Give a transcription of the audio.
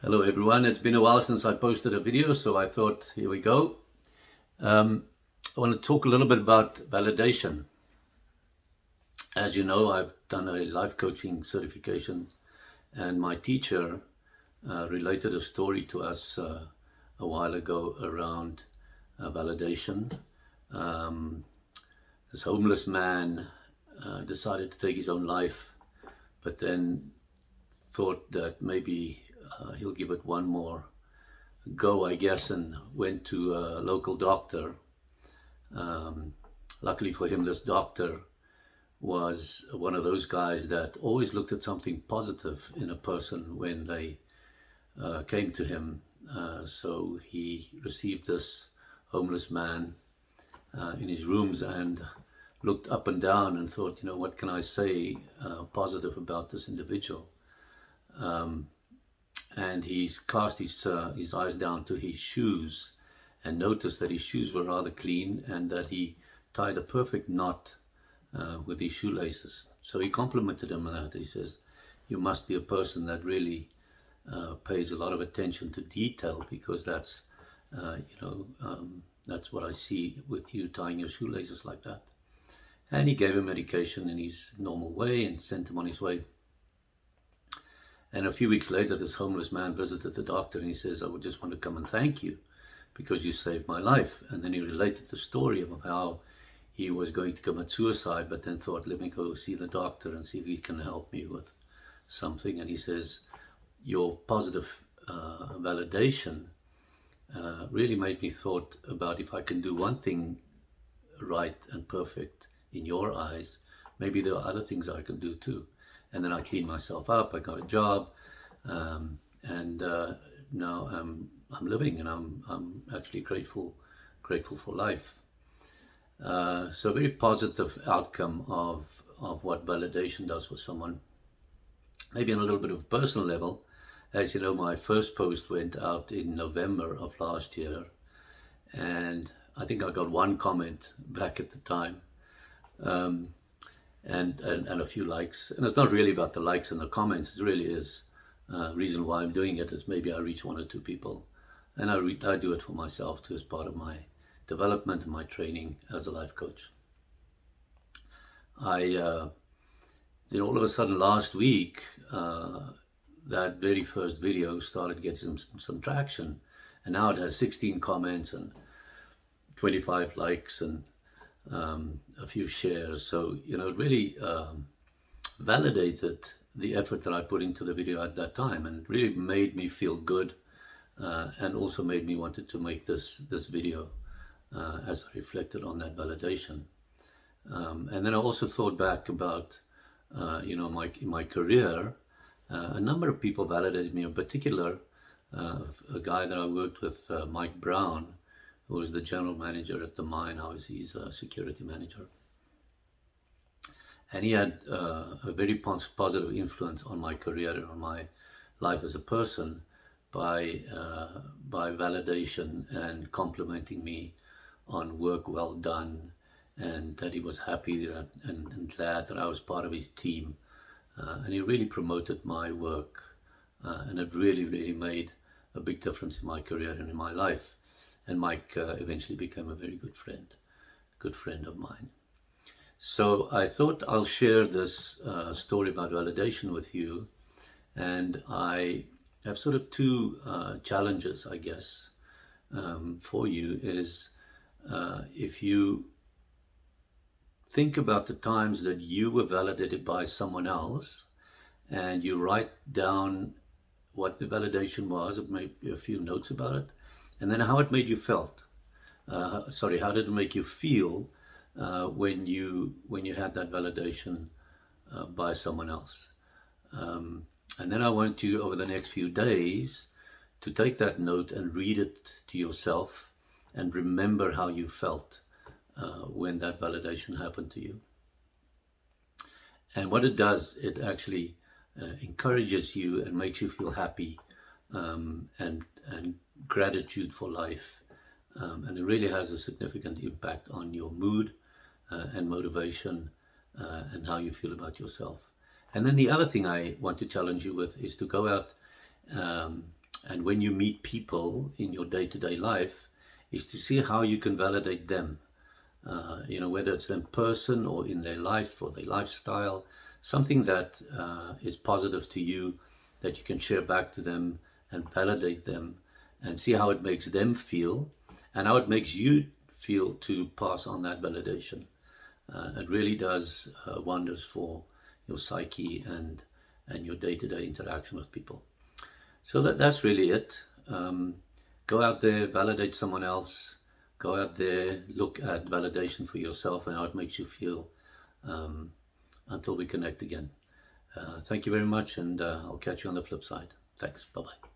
Hello everyone, it's been a while since I posted a video, so I thought here we go. I want to talk a little bit about validation. As you know, I've done a life coaching certification, and my teacher related a story to us a while ago around validation. Um, this homeless man decided to take his own life, but then thought that maybe he'll give it one more go, I guess, and went to a local doctor. Um, Luckily for him, this doctor was one of those guys that always looked at something positive in a person when they came to him. So he received this homeless man in his rooms and looked up and down and thought, what can I say positive about this individual? Um, and he cast his eyes down to his shoes and noticed that his shoes were rather clean and that he tied a perfect knot with his shoelaces. So he complimented him on that. He says, "You must be a person that really pays a lot of attention to detail, because that's what I see with you tying your shoelaces like that." And he gave him medication in his normal way and sent him on his way. And a few weeks later, this homeless man visited the doctor and he says, "I would just want to come and thank you because you saved my life." And then he related the story of how he was going to commit suicide, but then thought, let me go see the doctor and see if he can help me with something. And he says, "Your positive validation really made me thought about, if I can do one thing right and perfect in your eyes, maybe there are other things I can do too." And then I cleaned myself up, I got a job, and now I'm living, and I'm actually grateful for life. So a very positive outcome of what validation does for someone. Maybe on a little bit of a personal level, as you know, my first post went out in November of last year, and I think I got one comment back at the time. Um, and a few likes. And it's not really about the likes and the comments. It really is reason why I'm doing it is maybe I reach one or two people, and I do it for myself too, as part of my development and my training as a life coach. Then all of a sudden last week, that very first video started getting some traction, and now it has 16 comments and 25 likes and a few shares. So, it really validated the effort that I put into the video at that time, and really made me feel good, and also made me wanted to make this video as I reflected on that validation. And then I also thought back about, in my career, a number of people validated me. In particular, a guy that I worked with, Mike Brown, who was the general manager at the mine. I was his security manager. And he had a very positive influence on my career and on my life as a person by validation and complimenting me on work well done, and that he was happy and glad that I was part of his team. And he really promoted my work, and it really, really made a big difference in my career and in my life. And Mike eventually became a very good friend of mine. So I thought I'll share this story about validation with you. And I have sort of two challenges, I guess, for you. Is if you think about the times that you were validated by someone else, and you write down what the validation was, maybe a few notes about it, and then how it made you felt. How did it make you feel when you had that validation by someone else? And then I want you, over the next few days, to take that note and read it to yourself and remember how you felt when that validation happened to you. And what it does, it actually encourages you and makes you feel happy, and gratitude for life. And it really has a significant impact on your mood and motivation, and how you feel about yourself. And then the other thing I want to challenge you with is to go out And when you meet people in your day-to-day life, is to see how you can validate them. Whether it's in person or in their life or their lifestyle, something that is positive to you that you can share back to them and validate them and see how it makes them feel and how it makes you feel to pass on that validation. It really does wonders for your psyche and your day-to-day interaction with people. So that's really it. Go out there, validate someone else. Go out there, look at validation for yourself and how it makes you feel, um, until we connect again. Thank you very much, and I'll catch you on the flip side. Thanks. Bye-bye.